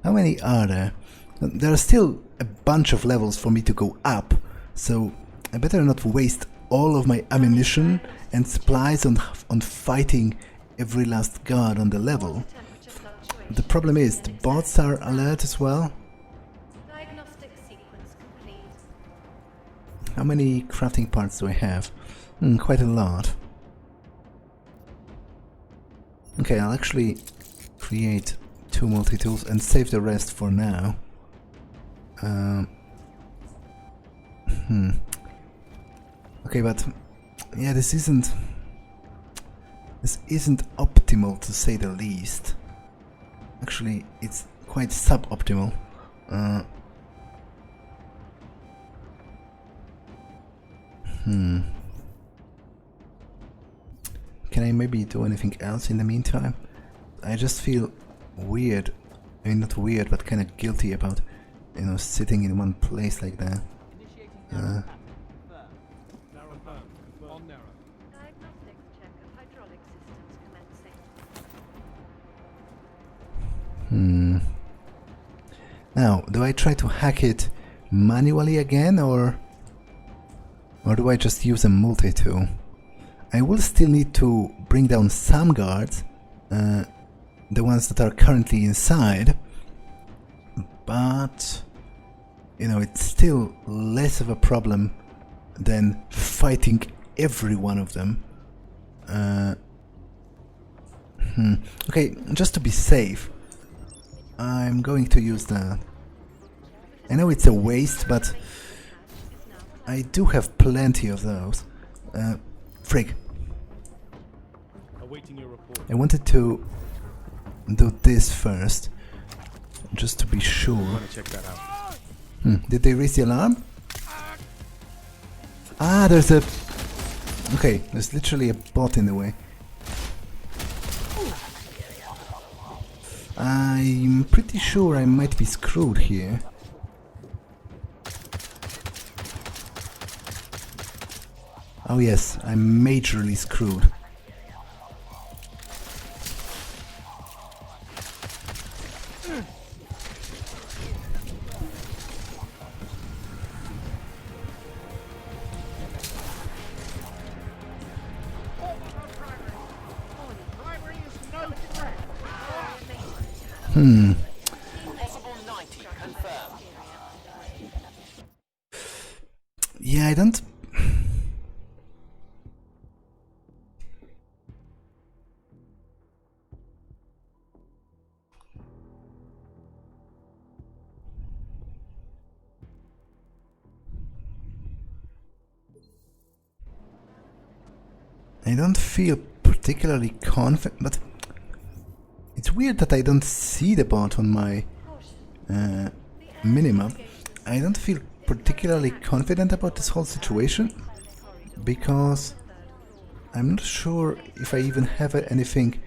many are there? There are still a bunch of levels for me to go up, so I better not waste all of my ammunition and supplies on fighting every last guard on the level. The problem is, the bots are alert as well. Diagnostic sequence complete. How many crafting parts do I have? Quite a lot. Okay, I'll actually create 2 multi-tools and save the rest for now. Okay, but yeah, this isn't optimal, to say the least. Actually, it's quite suboptimal. Can I maybe do anything else in the meantime? I just feel weird. I mean, not weird, but kind of guilty about, you know, sitting in one place like that. Diagnostics check of hydraulic systems commencing. Now, do I try to hack it manually again, or do I just use a multi-tool? I will still need to bring down some guards, the ones that are currently inside, but, you know, it's still less of a problem than fighting every one of them. Okay, just to be safe, I'm going to use that. I know it's a waste, but I do have plenty of those. Frig. I wanted to do this first, just to be sure. Did they raise the alarm? Ah, there's a... Okay, there's literally a bot in the way. I'm pretty sure I might be screwed here. Oh yes, I'm majorly screwed. Yeah, I don't... don't feel particularly confident, but it's weird that I don't see the bot on my minimap. I don't feel particularly confident about this whole situation because I'm not sure if I even have anything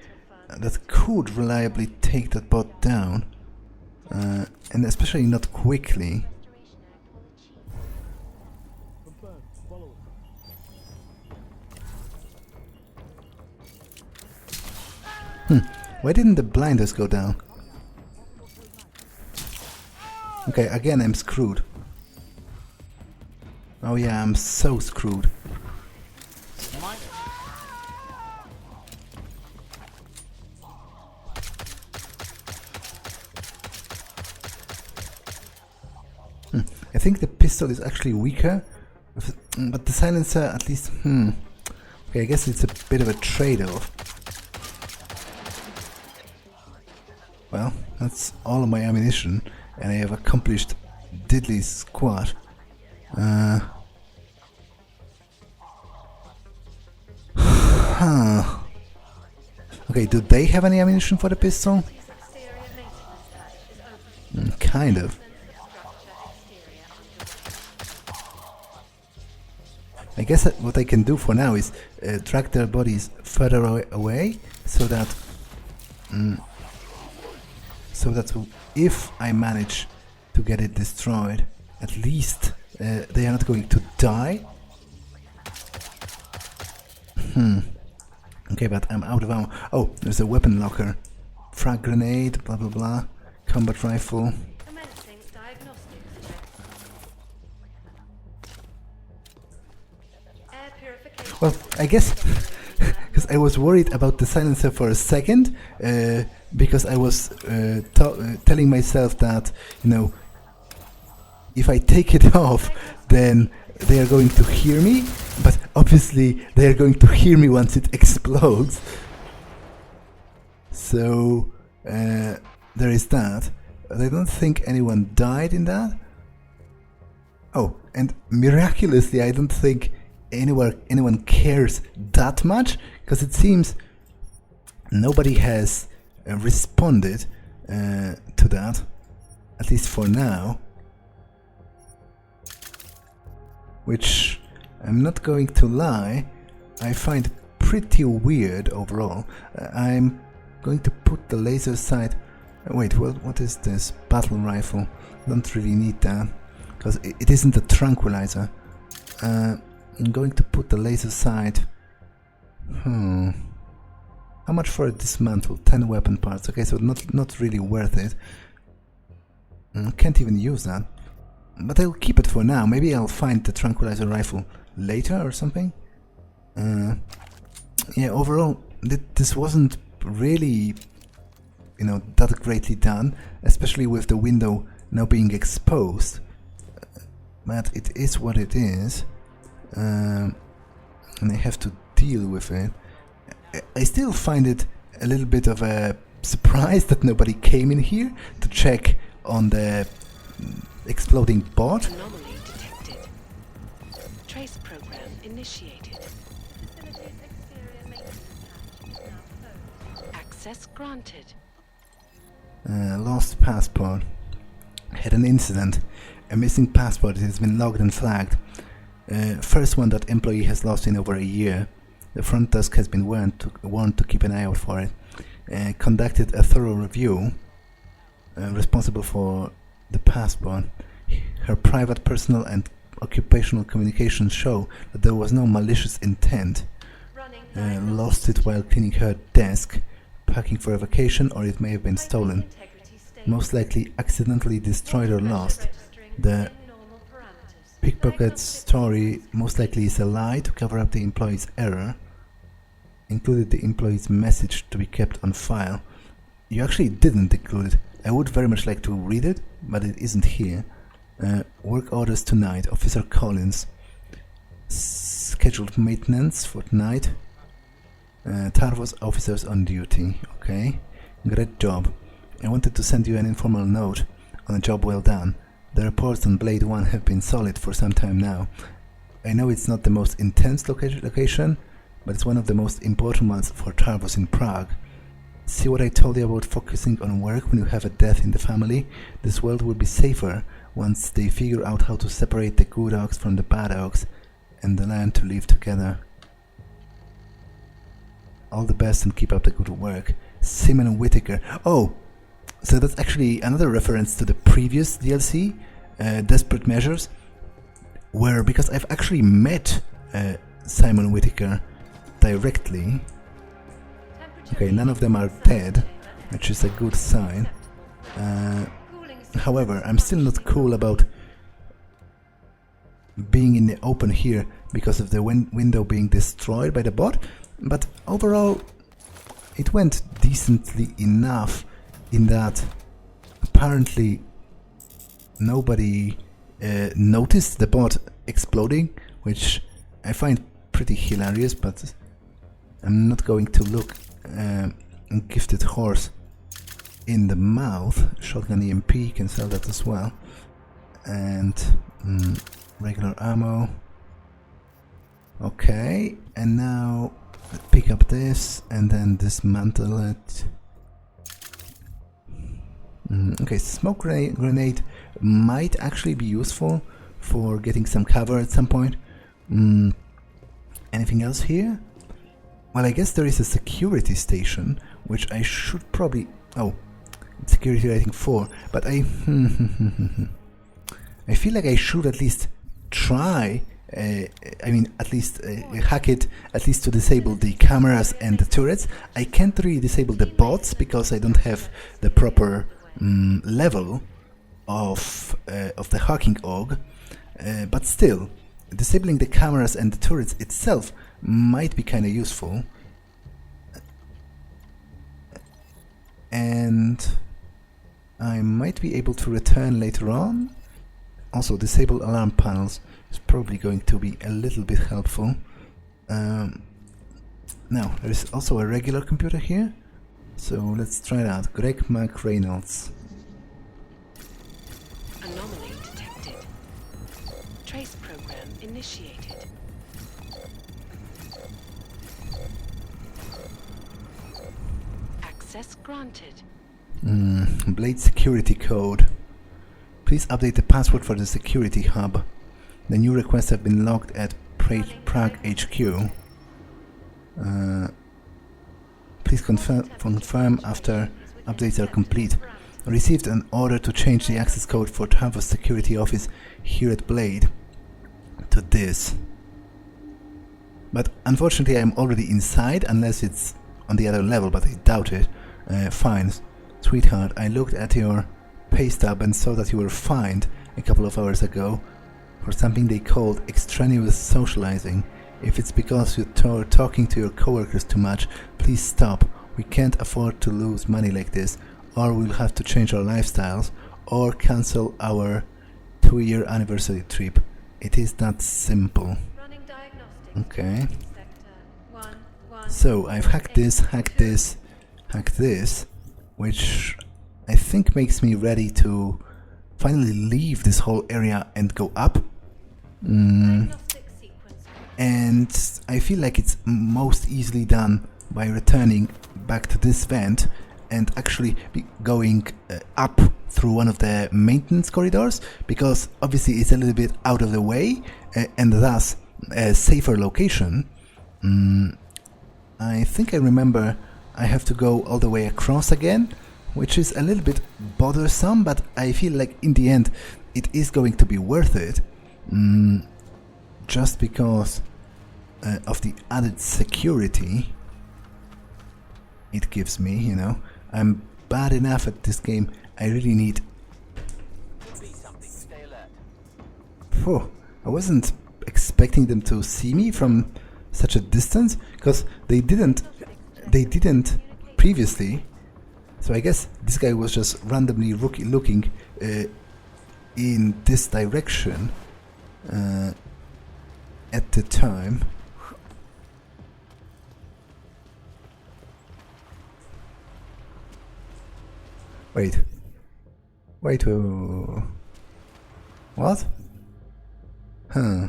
that could reliably take that bot down, and especially not quickly. Why didn't the blinders go down? Okay, again I'm screwed. Oh yeah, I'm so screwed. I think the pistol is actually weaker, but the silencer at least, okay, I guess it's a bit of a trade-off. Well, that's all of my ammunition, and I have accomplished diddly squat. Okay, do they have any ammunition for the pistol? Kind of. I guess that what I can do for now is drag their bodies further away, so that if I manage to get it destroyed, at least they are not going to die. Okay, but I'm out of ammo. Oh, there's a weapon locker. Frag grenade, blah blah blah. Combat rifle. Well, I guess because I was worried about the silencer for a second, because I was telling myself that, you know, if I take it off, then they are going to hear me, but obviously they are going to hear me once it explodes. So there is that. But I don't think anyone died in that. Oh, and miraculously I don't think anyone cares that much, because it seems nobody has responded to that, at least for now, which, I'm not going to lie, I find pretty weird overall. I'm going to put the laser sight. Wait, what is this? Battle rifle. Don't really need that, because it isn't a tranquilizer. I'm going to put the laser sight. How much for a dismantle? 10 weapon parts. Okay, so not really worth it. Can't even use that. But I'll keep it for now. Maybe I'll find the tranquilizer rifle later or something. Yeah, overall, this wasn't really, you know, that greatly done, especially with the window now being exposed. But it is what it is. And I have to deal with it. I still find it a little bit of a surprise that nobody came in here to check on the exploding bot. Anomaly detected. Trace program initiated. Access granted. Lost passport. Had an incident. A missing passport has been logged and flagged. First one that employee has lost in over a year. The front desk has been warned to keep an eye out for it. Conducted a thorough review. Responsible for the passport. Her private, personal and occupational communications show that there was no malicious intent. Lost it while cleaning her desk, packing for a vacation, or it may have been stolen. Most likely accidentally destroyed or lost. The pickpocket story most likely is a lie to cover up the employee's error. Included the employee's message to be kept on file. You actually didn't include it. I would very much like to read it, but it isn't here. Work orders tonight. Officer Collins. Scheduled maintenance for tonight. Tarvos officers on duty. Okay. Great job. I wanted to send you an informal note on a job well done. The reports on Blade 1 have been solid for some time now. I know it's not the most intense location, but it's one of the most important ones for Tarvos in Prague. See what I told you about focusing on work when you have a death in the family? This world will be safer once they figure out how to separate the good ox from the bad ox and learn to live together. All the best and keep up the good work. Simon Whittaker. Oh, so that's actually another reference to the previous DLC, Desperate Measures, where, because I've actually met Simon Whittaker directly. Okay, none of them are dead, which is a good sign. However, I'm still not cool about being in the open here because of the window being destroyed by the bot, but overall it went decently enough in that apparently nobody noticed the bot exploding, which I find pretty hilarious, but I'm not going to look Gifted Horse in the mouth. Shotgun EMP, can sell that as well. And regular ammo. Okay, and now pick up this and then dismantle it. Okay, smoke grenade might actually be useful for getting some cover at some point. Anything else here? Well, I guess there is a security station, which I should probably... Oh, security rating 4, but I feel like I should at least try, at least hack it, at least to disable the cameras and the turrets. I can't really disable the bots because I don't have the proper level of the hacking org, but still, disabling the cameras and the turrets itself might be kind of useful. And I might be able to return later on. Also, disable alarm panels is probably going to be a little bit helpful. Now, there is also a regular computer here, so let's try that. Greg McReynolds. Anomaly detected. Trace program initiated. Access granted. Blade security code. Please update the password for the security hub. The new requests have been logged at Prague HQ. Please confirm after updates are complete. I received an order to change the access code for Tarvos security office here at Blade to this. But unfortunately I'm already inside, unless it's on the other level, but I doubt it. Fine. Sweetheart, I looked at your pay stub and saw that you were fined a couple of hours ago for something they called extraneous socializing. If it's because you're talking to your coworkers too much, please stop. We can't afford to lose money like this, or we'll have to change our lifestyles, or cancel our 2-year anniversary trip. It is that simple. Okay. So, I've hacked this, which I think makes me ready to finally leave this whole area and go up. And I feel like it's most easily done by returning back to this vent and actually going up through one of the maintenance corridors, because obviously it's a little bit out of the way and thus a safer location. I think I remember I have to go all the way across again, which is a little bit bothersome, but I feel like in the end it is going to be worth it, just because of the added security it gives me, you know. I'm bad enough at this game, I really need... Phew, I wasn't expecting them to see me from such a distance, because they didn't previously. So I guess this guy was just randomly looking in this direction at the time. Wait, what? Huh.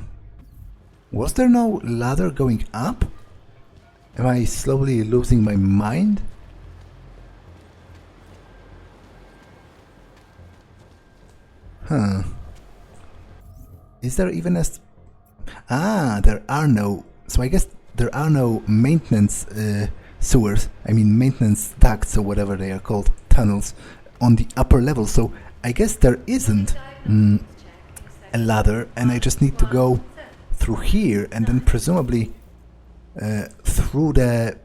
Was there no ladder going up? Am I slowly losing my mind? Huh. Is there even a... there are no... So I guess there are no maintenance sewers. I mean maintenance ducts or whatever they are called. Tunnels on the upper level. So I guess there isn't a ladder and I just need to go through here and then presumably through the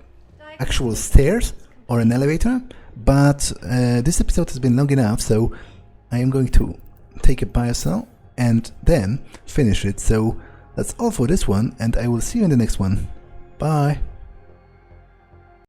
actual stairs or an elevator. But this episode has been long enough, so I am going to take a biocell and then finish it. So that's all for this one, and I will see you in the next one. Bye!